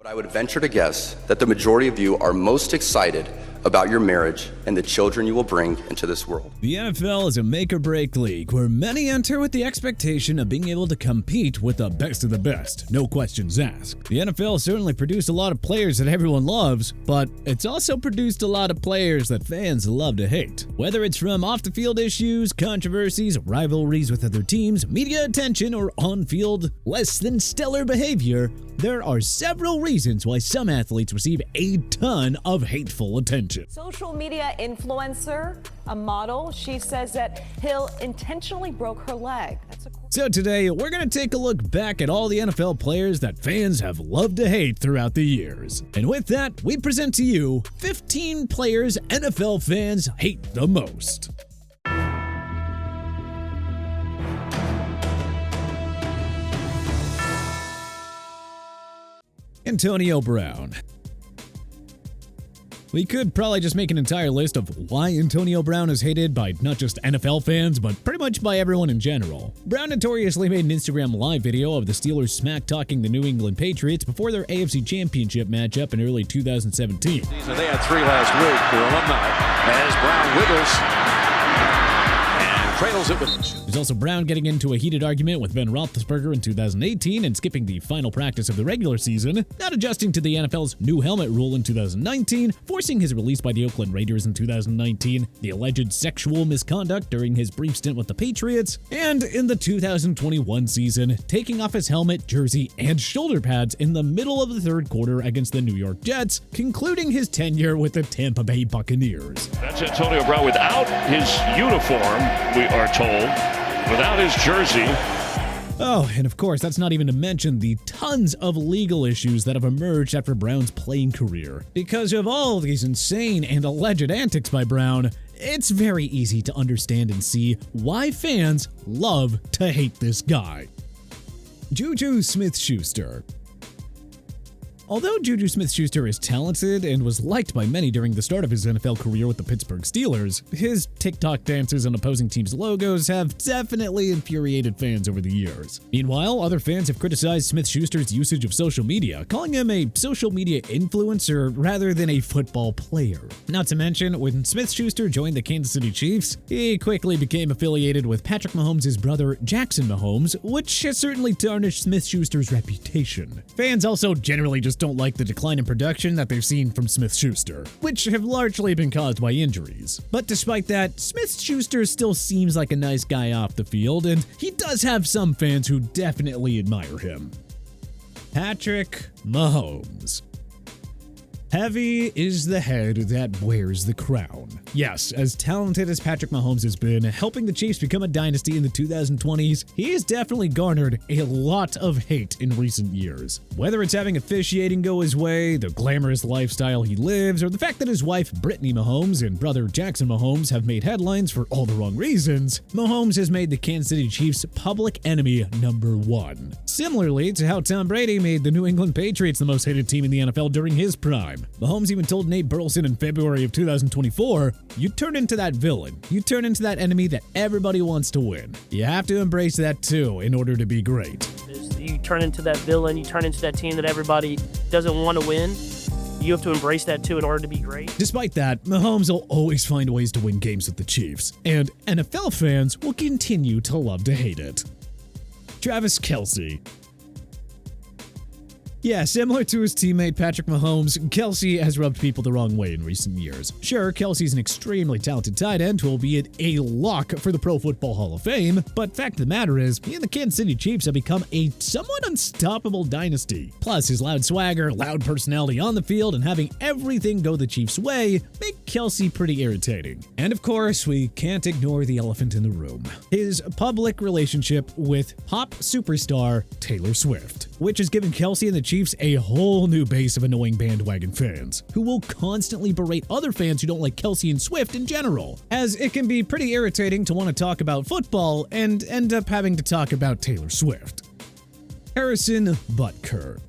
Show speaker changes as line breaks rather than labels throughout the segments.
I would venture to guess that the majority of you are most excited about your marriage and the children you will bring into this world.
The NFL is a make-or-break league where many enter with the expectation of being able to compete with the best of the best, no questions asked. The NFL certainly produced a lot of players that everyone loves, but it's also produced a lot of players that fans love to hate. Whether it's from off-the-field issues, controversies, rivalries with other teams, media attention, or on-field less than stellar behavior, there are several reasons why some athletes receive a ton of hateful attention.
Social media influencer, a model, she says that Hill intentionally broke her leg.
So today, we're going to take a look back at all the NFL players that fans have loved to hate throughout the years. And with that, we present to you 15 players NFL fans hate the most. Antonio Brown. We could probably just make an entire list of why Antonio Brown is hated by not just NFL fans, but pretty much by everyone in general. Brown notoriously made an Instagram live video of the Steelers smack-talking the New England Patriots before their AFC Championship matchup in early 2017.
They had 3 last week, their alumni, as Brown wiggles and cradles it with...
There's also Brown getting into a heated argument with Ben Roethlisberger in 2018 and skipping the final practice of the regular season, not adjusting to the NFL's new helmet rule in 2019, forcing his release by the Oakland Raiders in 2019, the alleged sexual misconduct during his brief stint with the Patriots, and in the 2021 season, taking off his helmet, jersey, and shoulder pads in the middle of the third quarter against the New York Jets, concluding his tenure with the Tampa Bay Buccaneers.
That's Antonio Brown without his uniform, we are told. Without his jersey.
Oh, and of course, that's not even to mention the tons of legal issues that have emerged after Brown's playing career. Because of all of these insane and alleged antics by Brown, it's very easy to understand and see why fans love to hate this guy. Juju SmithSchuster. Although Juju SmithSchuster is talented and was liked by many during the start of his NFL career with the Pittsburgh Steelers, his TikTok dances on opposing teams' logos have definitely infuriated fans over the years. Meanwhile, other fans have criticized SmithSchuster's usage of social media, calling him a social media influencer rather than a football player. Not to mention, when SmithSchuster joined the Kansas City Chiefs, he quickly became affiliated with Patrick Mahomes' brother Jackson Mahomes, which has certainly tarnished SmithSchuster's reputation. Fans also generally just don't like the decline in production that they've seen from SmithSchuster, which have largely been caused by injuries. But despite that, SmithSchuster still seems like a nice guy off the field, and he does have some fans who definitely admire him. Patrick Mahomes. Heavy is the head that wears the crown. Yes, as talented as Patrick Mahomes has been, helping the Chiefs become a dynasty in the 2020s, he has definitely garnered a lot of hate in recent years. Whether it's having officiating go his way, the glamorous lifestyle he lives, or the fact that his wife Brittany Mahomes and brother Jackson Mahomes have made headlines for all the wrong reasons, Mahomes has made the Kansas City Chiefs public enemy #1. Similarly to how Tom Brady made the New England Patriots the most hated team in the NFL during his prime. Mahomes even told Nate Burleson in February of 2024, "You turn into that villain. You turn into that enemy that everybody wants to win. You have to embrace that too in order to be great."
You turn into that villain, you turn into that team that everybody doesn't want to win. You have to embrace that too in order to be great.
Despite that, Mahomes will always find ways to win games with the Chiefs, and NFL fans will continue to love to hate it. Travis Kelce. Yeah, similar to his teammate Patrick Mahomes, Kelce has rubbed people the wrong way in recent years. Sure, Kelce's an extremely talented tight end who will be a lock for the Pro Football Hall of Fame, but fact of the matter is, he and the Kansas City Chiefs have become a somewhat unstoppable dynasty. Plus, his loud swagger, loud personality on the field, and having everything go the Chiefs' way make Kelce pretty irritating. And of course, we can't ignore the elephant in the room. His public relationship with pop superstar Taylor Swift, which has given Kelce and the Chiefs a whole new base of annoying bandwagon fans, who will constantly berate other fans who don't like Kelce and Swift in general, as it can be pretty irritating to want to talk about football and end up having to talk about Taylor Swift. Harrison Butker.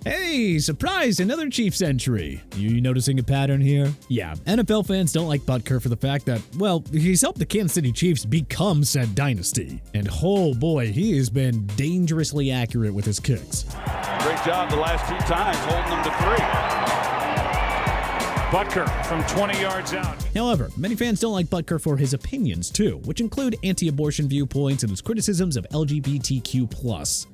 Hey, surprise, another Chiefs entry. You noticing a pattern here? Yeah, NFL fans don't like Butker for the fact that, well, he's helped the Kansas City Chiefs become said dynasty. And oh boy, he has been dangerously accurate with his kicks.
Great
great job the last 2 times holding them to 3.
Butker from 20 yards out.
However, many fans don't like Butker for his opinions too, which include anti-abortion viewpoints and his criticisms of LGBTQ+.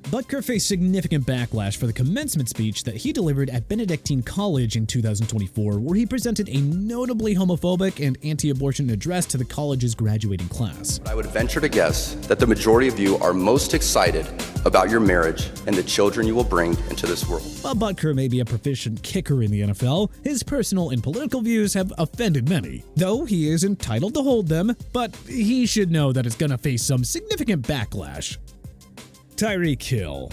Butker faced significant backlash for the commencement speech that he delivered at Benedictine College in 2024, where he presented a notably homophobic and anti-abortion address to the college's graduating class.
I would venture to guess that the majority of you are most excited about your marriage and the children you will bring into this world.
While Butker may be a proficient kicker in the NFL, his personal and political views have offended many. Though he is entitled to hold them, but he should know that it's gonna face some significant backlash. Tyreek Hill.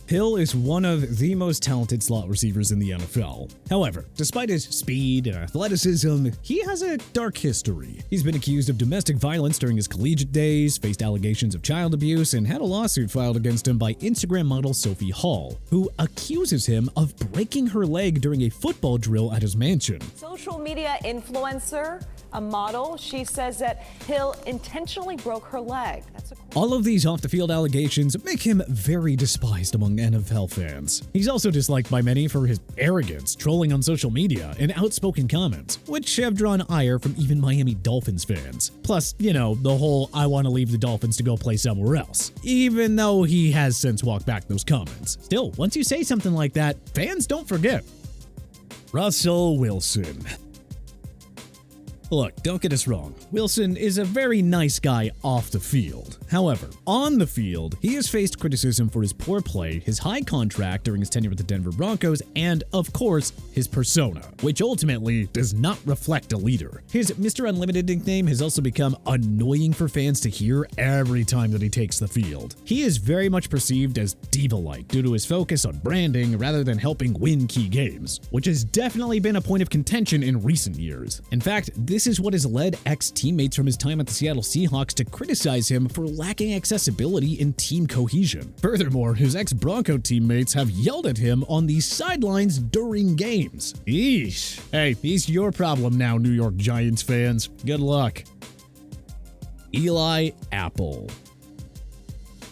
Hill is one of the most talented slot receivers in the NFL. However, despite his speed and athleticism, he has a dark history. He's been accused of domestic violence during his collegiate days, faced allegations of child abuse, and had a lawsuit filed against him by Instagram model Sophie Hall, who accuses him of breaking her leg during a football drill at his mansion.
Social media influencer, a model, she says that Hill intentionally broke her leg.
All of these off-the-field allegations make him very despised among NFL fans. He's also disliked by many for his arrogance, trolling on social media, and outspoken comments, which have drawn ire from even Miami Dolphins fans. Plus, you know, the whole "I want to leave the Dolphins to go play somewhere else," even though he has since walked back those comments. Still, once you say something like that, fans don't forget. Russell Wilson. Look, don't get us wrong. Wilson is a very nice guy off the field. However, on the field, he has faced criticism for his poor play, his high contract during his tenure with the Denver Broncos, and, of course, his persona, which ultimately does not reflect a leader. His Mr. Unlimited nickname has also become annoying for fans to hear every time that he takes the field. He is very much perceived as diva-like due to his focus on branding rather than helping win key games, which has definitely been a point of contention in recent years. In fact, this is what has led ex-teammates from his time at the Seattle Seahawks to criticize him for lacking accessibility and team cohesion. Furthermore, his ex-Bronco teammates have yelled at him on the sidelines during games. Eesh. Hey, he's your problem now, New York Giants fans. Good luck. Eli Apple.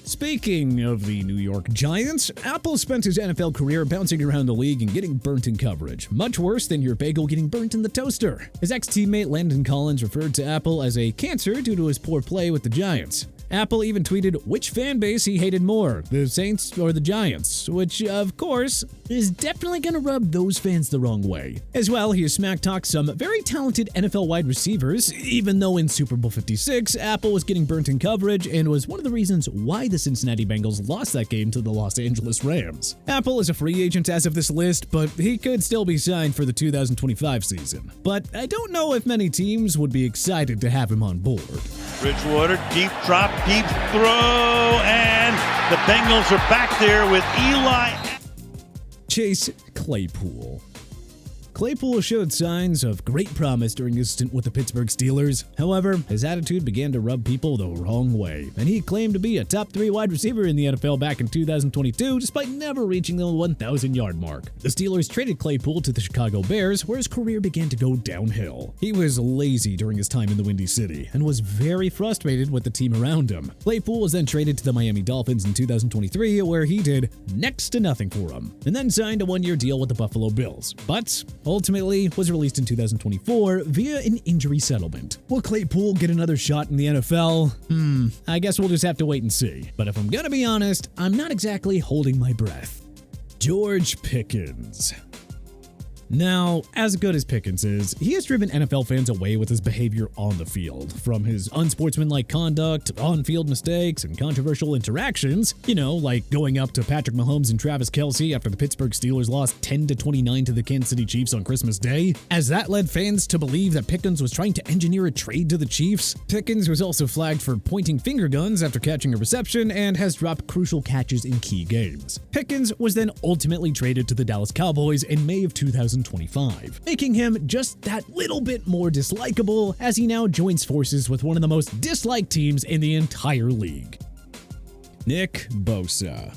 Speaking of the New York Giants, Apple spent his NFL career bouncing around the league and getting burnt in coverage, much worse than your bagel getting burnt in the toaster. His ex-teammate Landon Collins referred to Apple as a cancer due to his poor play with the Giants. Apple even tweeted which fan base he hated more, the Saints or the Giants, which, of course, is definitely gonna rub those fans the wrong way. As well, he has smack-talked some very talented NFL wide receivers, even though in Super Bowl 56, Apple was getting burnt in coverage and was one of the reasons why the Cincinnati Bengals lost that game to the Los Angeles Rams. Apple is a free agent as of this list, but he could still be signed for the 2025 season. But I don't know if many teams would be excited to have him on board.
Bridgewater, deep drop, deep throw, and the Bengals are back there with Eli.
Chase Claypool. Claypool showed signs of great promise during his stint with the Pittsburgh Steelers. However, his attitude began to rub people the wrong way, and he claimed to be a top 3 wide receiver in the NFL back in 2022, despite never reaching the 1,000-yard mark. The Steelers traded Claypool to the Chicago Bears, where his career began to go downhill. He was lazy during his time in the Windy City, and was very frustrated with the team around him. Claypool was then traded to the Miami Dolphins in 2023, where he did next to nothing for them, and then signed a 1-year deal with the Buffalo Bills. But ultimately was released in 2024 via an injury settlement. Will Claypool get another shot in the NFL? I guess we'll just have to wait and see. But if I'm gonna be honest, I'm not exactly holding my breath. George Pickkins. Now, as good as Pickkins is, he has driven NFL fans away with his behavior on the field. From his unsportsmanlike conduct, on-field mistakes, and controversial interactions, like going up to Patrick Mahomes and Travis Kelce after the Pittsburgh Steelers lost 10-29 to the Kansas City Chiefs on Christmas Day, as that led fans to believe that Pickkins was trying to engineer a trade to the Chiefs. Pickkins was also flagged for pointing finger guns after catching a reception and has dropped crucial catches in key games. Pickkins was then ultimately traded to the Dallas Cowboys in May of 2025, making him just that little bit more dislikable as he now joins forces with one of the most disliked teams in the entire league. Nick Bosa.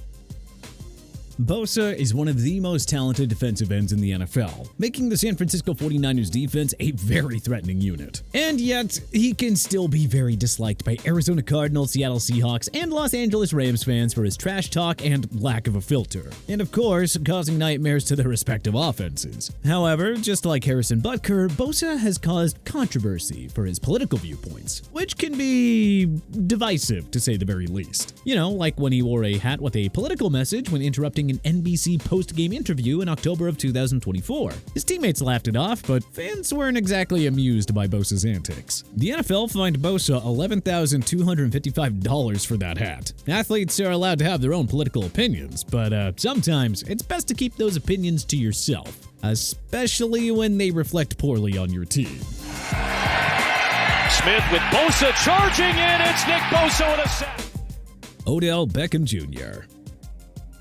Bosa is one of the most talented defensive ends in the NFL, making the San Francisco 49ers defense a very threatening unit. And yet, he can still be very disliked by Arizona Cardinals, Seattle Seahawks, and Los Angeles Rams fans for his trash talk and lack of a filter. And of course, causing nightmares to their respective offenses. However, just like Harrison Butker, Bosa has caused controversy for his political viewpoints, which can be divisive to say the very least. You know, like when he wore a hat with a political message when interrupting an NBC post-game interview in October of 2024. His teammates laughed it off, but fans weren't exactly amused by Bosa's antics. The NFL fined Bosa $11,255 for that hat. Athletes are allowed to have their own political opinions, but sometimes it's best to keep those opinions to yourself, especially when they reflect poorly on your team.
Smith with Bosa charging in. It's Nick Bosa with a sack.
Odell Beckham Jr.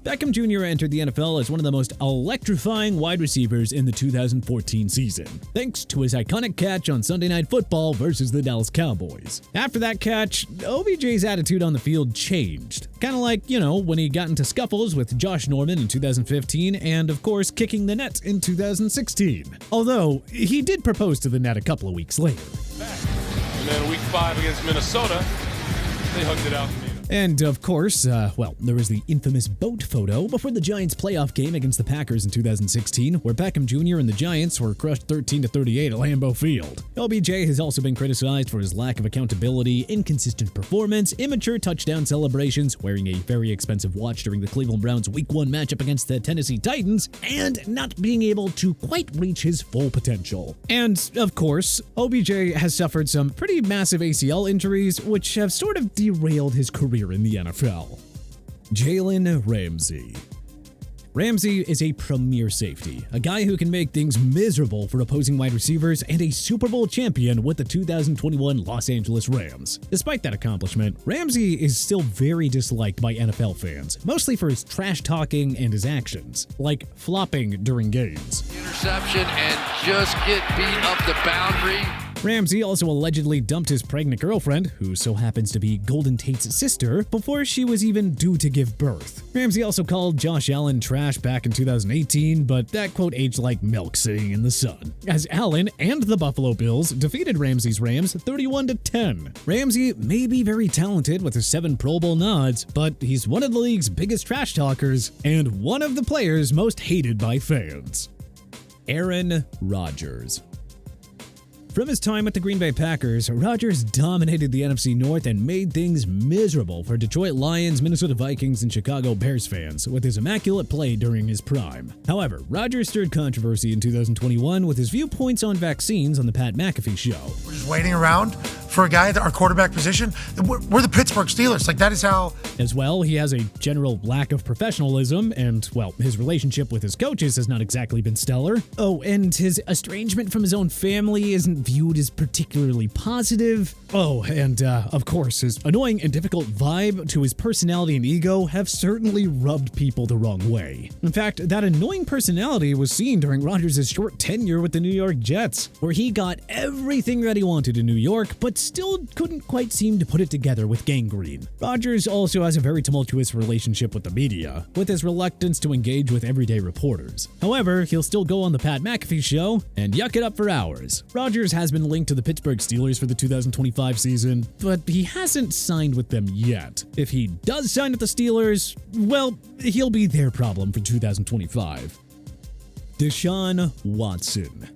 Beckham Jr. entered the NFL as one of the most electrifying wide receivers in the 2014 season, thanks to his iconic catch on Sunday Night Football versus the Dallas Cowboys. After that catch, OBJ's attitude on the field changed. Kind of like, when he got into scuffles with Josh Norman in 2015 and, of course, kicking the net in 2016. Although, he did propose to the net a couple of weeks later.
And then week 5 against Minnesota, they hugged it out.
And of course, there was the infamous boat photo before the Giants' playoff game against the Packers in 2016, where Beckham Jr. and the Giants were crushed 13-38 at Lambeau Field. OBJ has also been criticized for his lack of accountability, inconsistent performance, immature touchdown celebrations, wearing a very expensive watch during the Cleveland Browns' Week 1 matchup against the Tennessee Titans, and not being able to quite reach his full potential. And of course, OBJ has suffered some pretty massive ACL injuries, which have sort of derailed his career in the NFL. Jalen Ramsay. Ramsay is a premier safety, a guy who can make things miserable for opposing wide receivers, and a Super Bowl champion with the 2021 Los Angeles Rams. Despite that accomplishment, Ramsay is still very disliked by NFL fans, mostly for his trash talking and his actions, like flopping during games.
Interception and just get beat up the boundary.
Ramsay also allegedly dumped his pregnant girlfriend, who so happens to be Golden Tate's sister, before she was even due to give birth. Ramsay also called Josh Allen trash back in 2018, but that quote aged like milk sitting in the sun, as Allen and the Buffalo Bills defeated Ramsay's Rams 31-10. Ramsay may be very talented with his 7 Pro Bowl nods, but he's one of the league's biggest trash talkers and one of the players most hated by fans. Aaron Rodgers. From his time with the Green Bay Packers, Rodgers dominated the NFC North and made things miserable for Detroit Lions, Minnesota Vikings, and Chicago Bears fans with his immaculate play during his prime. However, Rodgers stirred controversy in 2021 with his viewpoints on vaccines on the Pat McAfee Show.
We're just waiting around for a guy at our quarterback position. We're the Pittsburgh Steelers. That is how...
As well, he has a general lack of professionalism, and, his relationship with his coaches has not exactly been stellar. Oh, and his estrangement from his own family isn't viewed as particularly positive. Oh, and of course, his annoying and difficult vibe to his personality and ego have certainly rubbed people the wrong way. In fact, that annoying personality was seen during Rodgers' short tenure with the New York Jets, where he got everything that he wanted in New York, but still couldn't quite seem to put it together with gangrene. Rodgers also has a very tumultuous relationship with the media, with his reluctance to engage with everyday reporters. However, he'll still go on the Pat McAfee Show and yuck it up for hours. Rodgers has been linked to the Pittsburgh Steelers for the 2025 season, but he hasn't signed with them yet. If he does sign with the Steelers, he'll be their problem for 2025. Deshaun Watson.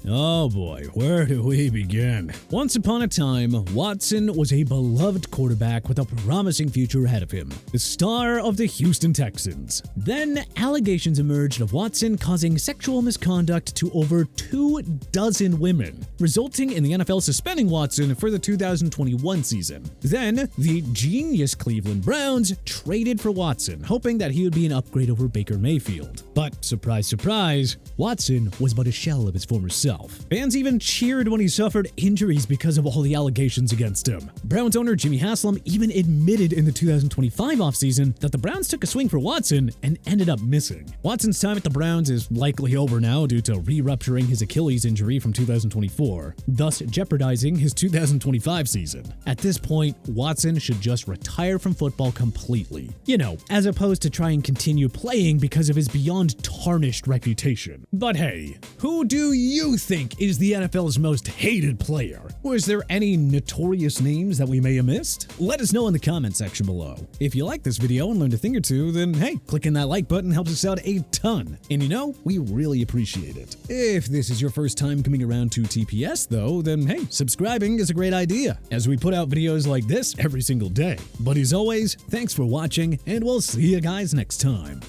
Oh boy, where do we begin? Once upon a time, Watson was a beloved quarterback with a promising future ahead of him, the star of the Houston Texans. Then, allegations emerged of Watson causing sexual misconduct to over 24 women, resulting in the NFL suspending Watson for the 2021 season. Then, the genius Cleveland Browns traded for Watson, hoping that he would be an upgrade over Baker Mayfield. But, surprise, surprise, Watson was but a shell of his former self. himself. Fans even cheered when he suffered injuries because of all the allegations against him. Browns owner Jimmy Haslam even admitted in the 2025 offseason that the Browns took a swing for Watson and ended up missing. Watson's time at the Browns is likely over now due to re-rupturing his Achilles injury from 2024, thus jeopardizing his 2025 season. At this point, Watson should just retire from football completely. You know, as opposed to try and continue playing because of his beyond tarnished reputation. But hey, who do you think is the NFL's most hated player? Was there any notorious names that we may have missed? Let us know in the comment section below. If you like this video and learned a thing or two, then hey, clicking that like button helps us out a ton. And you know, we really appreciate it. If this is your first time coming around to TPS though, then hey, subscribing is a great idea, as we put out videos like this every single day. But as always, thanks for watching, and we'll see you guys next time.